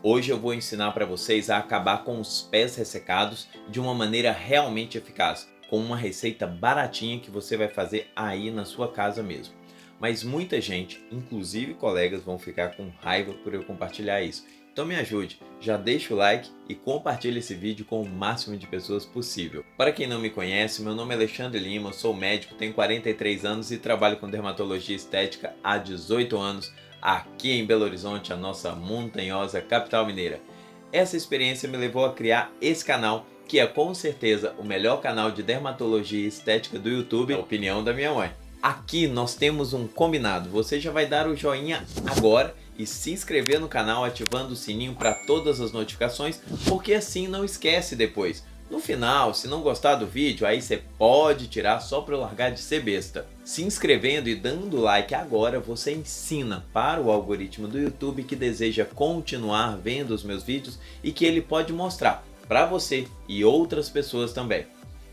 Hoje eu vou ensinar para vocês a acabar com os pés ressecados de uma maneira realmente eficaz, com uma receita baratinha que você vai fazer aí na sua casa mesmo. Mas muita gente, inclusive colegas, vão ficar com raiva por eu compartilhar isso. Então me ajude, já deixa o like e compartilhe esse vídeo com o máximo de pessoas possível. Para quem não me conhece, meu nome é Alexandre Lima, sou médico, tenho 43 anos e trabalho com dermatologia estética há 18 anos aqui em Belo Horizonte, a nossa montanhosa capital mineira. Essa experiência me levou a criar esse canal, que é com certeza o melhor canal de dermatologia estética do YouTube, na opinião da minha mãe. Aqui nós temos um combinado, você já vai dar o joinha agora e se inscrever no canal ativando o sininho para todas as notificações, porque assim não esquece depois. No final, se não gostar do vídeo, aí você pode tirar só para eu largar de ser besta. Se inscrevendo e dando like agora, você ensina para o algoritmo do YouTube que deseja continuar vendo os meus vídeos e que ele pode mostrar para você e outras pessoas também.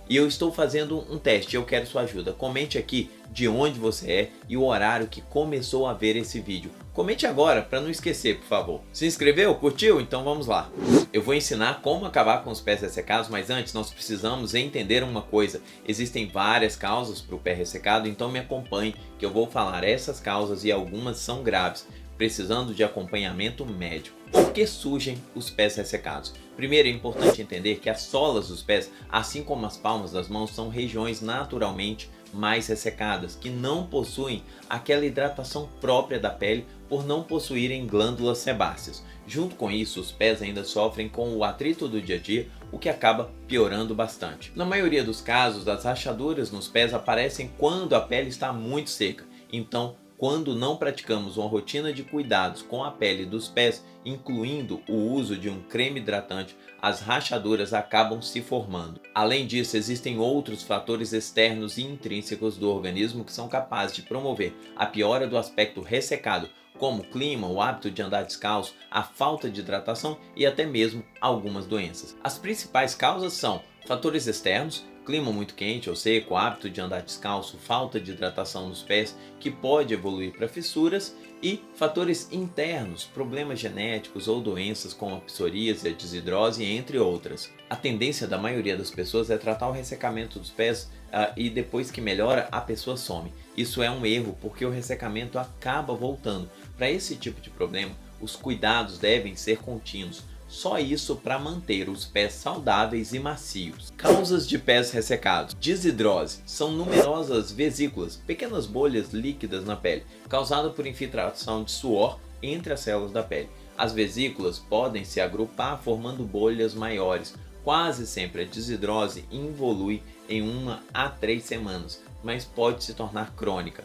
E eu estou fazendo um teste, eu quero sua ajuda. Comente aqui de onde você é e o horário que começou a ver esse vídeo. Comente agora para não esquecer, por favor. Se inscreveu? Curtiu? Então vamos lá. Eu vou ensinar como acabar com os pés ressecados, mas antes nós precisamos entender uma coisa. Existem várias causas para o pé ressecado, então me acompanhe que eu vou falar essas causas e algumas são graves, precisando de acompanhamento médico. Por que surgem os pés ressecados? Primeiro, é importante entender que as solas dos pés, assim como as palmas das mãos, são regiões naturalmente mais ressecadas, que não possuem aquela hidratação própria da pele por não possuírem glândulas sebáceas. Junto com isso, os pés ainda sofrem com o atrito do dia a dia, o que acaba piorando bastante. Na maioria dos casos, as rachaduras nos pés aparecem quando a pele está muito seca. Então, quando não praticamos uma rotina de cuidados com a pele dos pés, incluindo o uso de um creme hidratante, as rachaduras acabam se formando. Além disso, existem outros fatores externos e intrínsecos do organismo que são capazes de promover a piora do aspecto ressecado, como o clima, o hábito de andar descalço, a falta de hidratação e até mesmo algumas doenças. As principais causas são fatores externos, clima muito quente ou seco, hábito de andar descalço, falta de hidratação nos pés, que pode evoluir para fissuras, e fatores internos, problemas genéticos ou doenças como a psoríase, a desidrose, entre outras. A tendência da maioria das pessoas é tratar o ressecamento dos pés e depois que melhora, a pessoa some. Isso é um erro porque o ressecamento acaba voltando. Para esse tipo de problema, os cuidados devem ser contínuos. Só isso para manter os pés saudáveis e macios. Causas de pés ressecados. Desidrose. São numerosas vesículas, pequenas bolhas líquidas na pele, causadas por infiltração de suor entre as células da pele. As vesículas podem se agrupar formando bolhas maiores. Quase sempre a desidrose evolui em 1 a 3 semanas, mas pode se tornar crônica.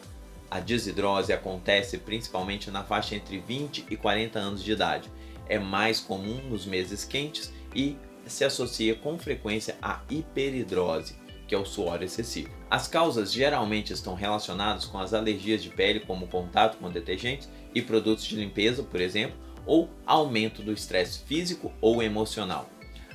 A desidrose acontece principalmente na faixa entre 20 e 40 anos de idade. É mais comum nos meses quentes e se associa com frequência à hiperidrose, que é o suor excessivo. As causas geralmente estão relacionadas com as alergias de pele, como contato com detergentes e produtos de limpeza, por exemplo, ou aumento do estresse físico ou emocional.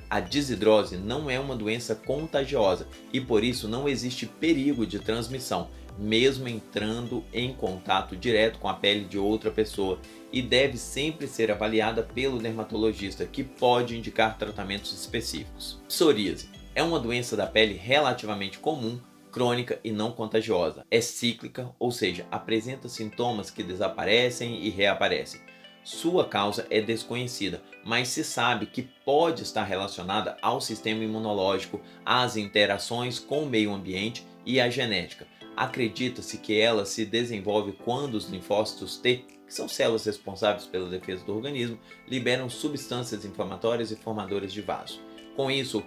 A desidrose não é uma doença contagiosa e por isso não existe perigo de transmissão, mesmo entrando em contato direto com a pele de outra pessoa, e deve sempre ser avaliada pelo dermatologista, que pode indicar tratamentos específicos. Psoríase é uma doença da pele relativamente comum, crônica e não contagiosa. É cíclica, ou seja, apresenta sintomas que desaparecem e reaparecem. Sua causa é desconhecida, mas se sabe que pode estar relacionada ao sistema imunológico, às interações com o meio ambiente e à genética. Acredita-se que ela se desenvolve quando os linfócitos T, que são células responsáveis pela defesa do organismo, liberam substâncias inflamatórias e formadoras de vaso. Com isso,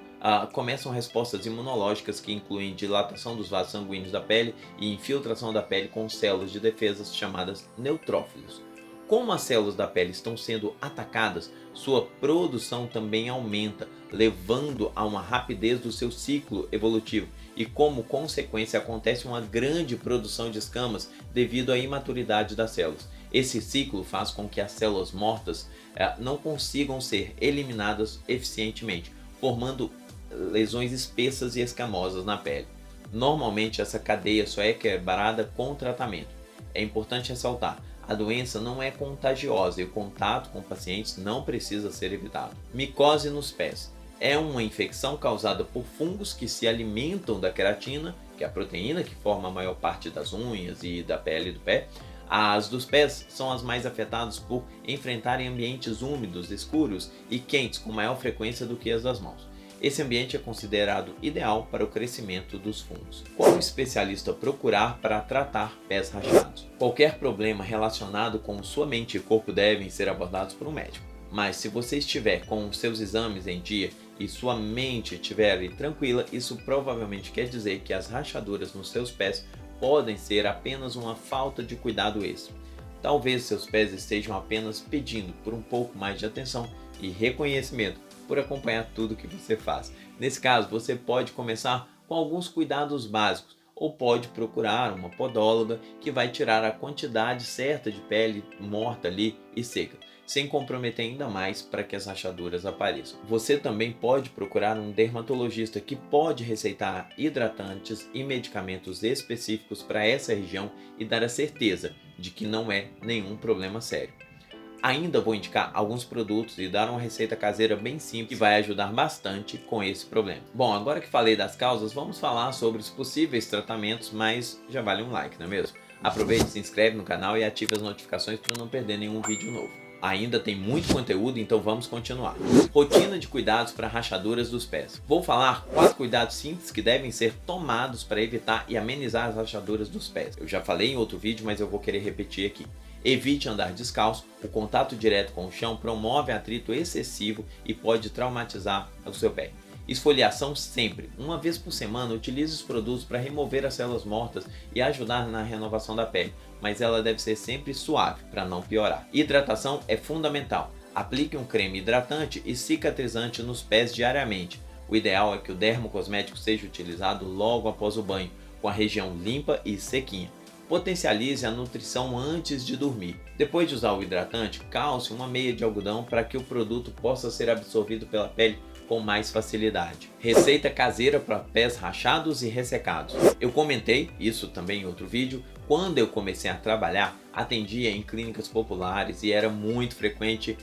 começam respostas imunológicas que incluem dilatação dos vasos sanguíneos da pele e infiltração da pele com células de defesa chamadas neutrófilos. Como as células da pele estão sendo atacadas, sua produção também aumenta, levando a uma rapidez do seu ciclo evolutivo, e como consequência acontece uma grande produção de escamas devido à imaturidade das células. Esse ciclo faz com que as células mortas não consigam ser eliminadas eficientemente, formando lesões espessas e escamosas na pele. Normalmente essa cadeia só é quebrada com tratamento. É importante ressaltar, A doença não é contagiosa e o contato com pacientes não precisa ser evitado. Micose nos pés é uma infecção causada por fungos que se alimentam da queratina, que é a proteína que forma a maior parte das unhas e da pele do pé. As dos pés são as mais afetadas por enfrentarem ambientes úmidos, escuros e quentes com maior frequência do que as das mãos. Esse ambiente é considerado ideal para o crescimento dos fungos. Qual especialista procurar para tratar pés rachados? Qualquer problema relacionado com sua mente e corpo devem ser abordados por um médico. Mas se você estiver com os seus exames em dia e sua mente estiver tranquila, isso provavelmente quer dizer que as rachaduras nos seus pés podem ser apenas uma falta de cuidado extra. Talvez seus pés estejam apenas pedindo por um pouco mais de atenção e reconhecimento por acompanhar tudo que você faz. Nesse caso, você pode começar com alguns cuidados básicos ou pode procurar uma podóloga que vai tirar a quantidade certa de pele morta ali e seca, sem comprometer ainda mais para que as rachaduras apareçam. Você também pode procurar um dermatologista que pode receitar hidratantes e medicamentos específicos para essa região e dar a certeza de que não é nenhum problema sério. Ainda vou indicar alguns produtos e dar uma receita caseira bem simples que vai ajudar bastante com esse problema. Bom, agora que falei das causas, vamos falar sobre os possíveis tratamentos, mas já vale um like, não é mesmo? Aproveite, se inscreve no canal e ative as notificações para não perder nenhum vídeo novo. Ainda tem muito conteúdo, então vamos continuar. Rotina de cuidados para rachaduras dos pés. Vou falar 4 cuidados simples que devem ser tomados para evitar e amenizar as rachaduras dos pés. Eu já falei em outro vídeo, mas eu vou querer repetir aqui. Evite andar descalço, o contato direto com o chão promove atrito excessivo e pode traumatizar o seu pé. Esfoliação sempre. Uma vez por semana, utilize os produtos para remover as células mortas e ajudar na renovação da pele, mas ela deve ser sempre suave para não piorar. Hidratação é fundamental. Aplique um creme hidratante e cicatrizante nos pés diariamente. O ideal é que o dermocosmético seja utilizado logo após o banho, com a região limpa e sequinha. Potencialize a nutrição antes de dormir. Depois de usar o hidratante, calce uma meia de algodão para que o produto possa ser absorvido pela pele com mais facilidade. Receita caseira para pés rachados e ressecados. Eu comentei isso também em outro vídeo. Quando eu comecei a trabalhar, atendia em clínicas populares e era muito frequente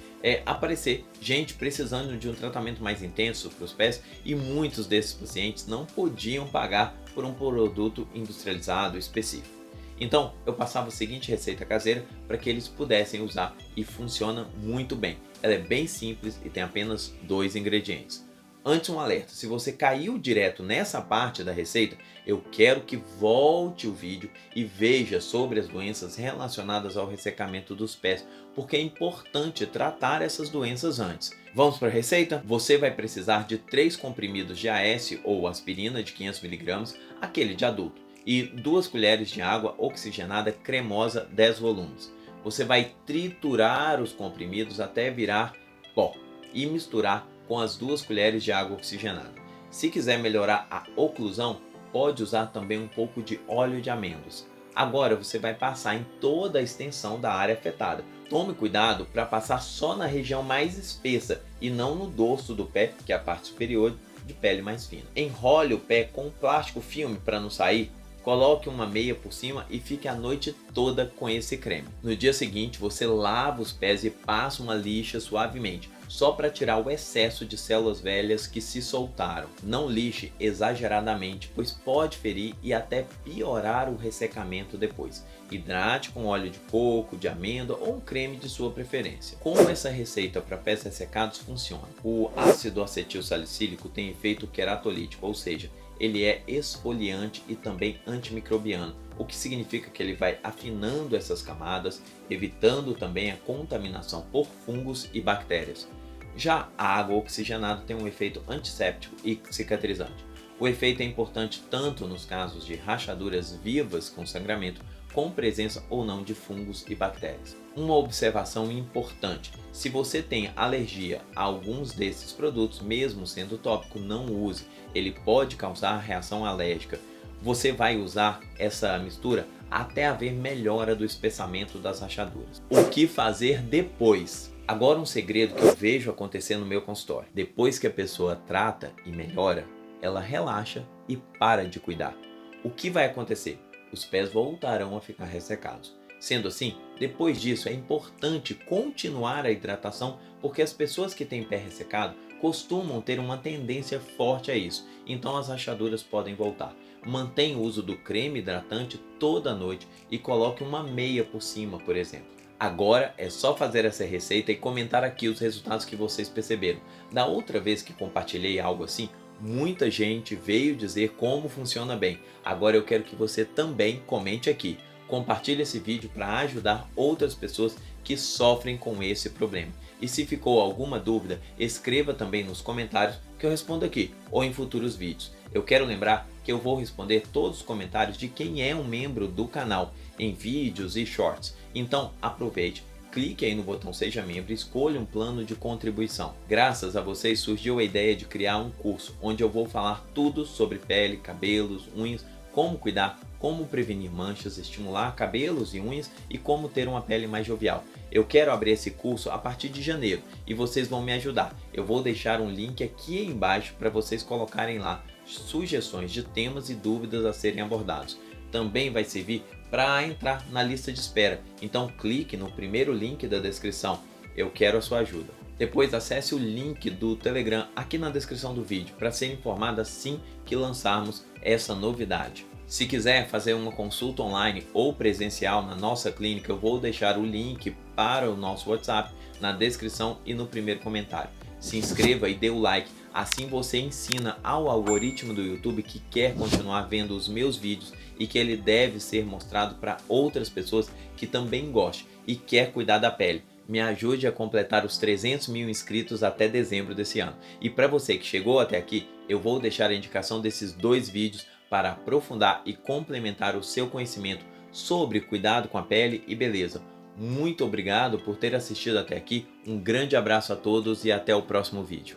aparecer gente precisando de um tratamento mais intenso para os pés e muitos desses pacientes não podiam pagar por um produto industrializado específico. Então, eu passava a seguinte receita caseira para que eles pudessem usar e funciona muito bem. Ela é bem simples e tem apenas 2 ingredientes. Antes, um alerta: se você caiu direto nessa parte da receita, eu quero que volte o vídeo e veja sobre as doenças relacionadas ao ressecamento dos pés, porque é importante tratar essas doenças antes. Vamos para a receita? Você vai precisar de 3 comprimidos de AS ou aspirina de 500 mg, aquele de adulto, e 2 colheres de água oxigenada cremosa 10 volumes. Você vai triturar os comprimidos até virar pó e misturar com as 2 colheres de água oxigenada. Se quiser melhorar a oclusão, pode usar também um pouco de óleo de amêndoas. Agora você vai passar em toda a extensão da área afetada. Tome cuidado para passar só na região mais espessa e não no dorso do pé, que é a parte superior de pele mais fina. Enrole o pé com plástico filme para não sair. Coloque uma meia por cima e fique a noite toda com esse creme. No dia seguinte, você lava os pés e passa uma lixa suavemente, só para tirar o excesso de células velhas que se soltaram. Não lixe exageradamente, pois pode ferir e até piorar o ressecamento depois. Hidrate com óleo de coco, de amêndoa ou um creme de sua preferência. Como essa receita para pés ressecados funciona? O ácido acetil salicílico tem efeito queratolítico, ou seja, ele é esfoliante e também antimicrobiano, o que significa que ele vai afinando essas camadas, evitando também a contaminação por fungos e bactérias. Já a água oxigenada tem um efeito antisséptico e cicatrizante. O efeito é importante tanto nos casos de rachaduras vivas com sangramento, com presença ou não de fungos e bactérias. Uma observação importante: se você tem alergia a alguns desses produtos, mesmo sendo tópico, não use. Ele pode causar reação alérgica. Você vai usar essa mistura até haver melhora do espessamento das rachaduras. O que fazer depois? Agora, um segredo que eu vejo acontecer no meu consultório. Depois que a pessoa trata e melhora, ela relaxa e para de cuidar. O que vai acontecer? Os pés voltarão a ficar ressecados. Sendo assim, depois disso é importante continuar a hidratação porque as pessoas que têm pé ressecado costumam ter uma tendência forte a isso, então as rachaduras podem voltar. Mantenha o uso do creme hidratante toda noite e coloque uma meia por cima, por exemplo. Agora é só fazer essa receita e comentar aqui os resultados que vocês perceberam. Da outra vez que compartilhei algo assim, muita gente veio dizer como funciona bem. Agora eu quero que você também comente aqui. Compartilhe esse vídeo para ajudar outras pessoas que sofrem com esse problema. E se ficou alguma dúvida, escreva também nos comentários que eu respondo aqui ou em futuros vídeos. Eu quero lembrar que eu vou responder todos os comentários de quem é um membro do canal em vídeos e shorts. Então aproveite, clique aí no botão Seja Membro e escolha um plano de contribuição. Graças a vocês surgiu a ideia de criar um curso onde eu vou falar tudo sobre pele, cabelos, unhas, como cuidar, como prevenir manchas, estimular cabelos e unhas e como ter uma pele mais jovial. Eu quero abrir esse curso a partir de janeiro e vocês vão me ajudar. Eu vou deixar um link aqui embaixo para vocês colocarem lá sugestões de temas e dúvidas a serem abordados. Também vai servir para entrar na lista de espera, então clique no primeiro link da descrição. Eu quero a sua ajuda. Depois acesse o link do Telegram aqui na descrição do vídeo para ser informado assim que lançarmos essa novidade. Se quiser fazer uma consulta online ou presencial na nossa clínica, eu vou deixar o link para o nosso WhatsApp na descrição e no primeiro comentário. Se inscreva e dê o like, assim você ensina ao algoritmo do YouTube que quer continuar vendo os meus vídeos e que ele deve ser mostrado para outras pessoas que também gostam e quer cuidar da pele. Me ajude a completar os 300 mil inscritos até dezembro desse ano. E para você que chegou até aqui, eu vou deixar a indicação desses 2 vídeos para aprofundar e complementar o seu conhecimento sobre cuidado com a pele e beleza. Muito obrigado por ter assistido até aqui, um grande abraço a todos e até o próximo vídeo.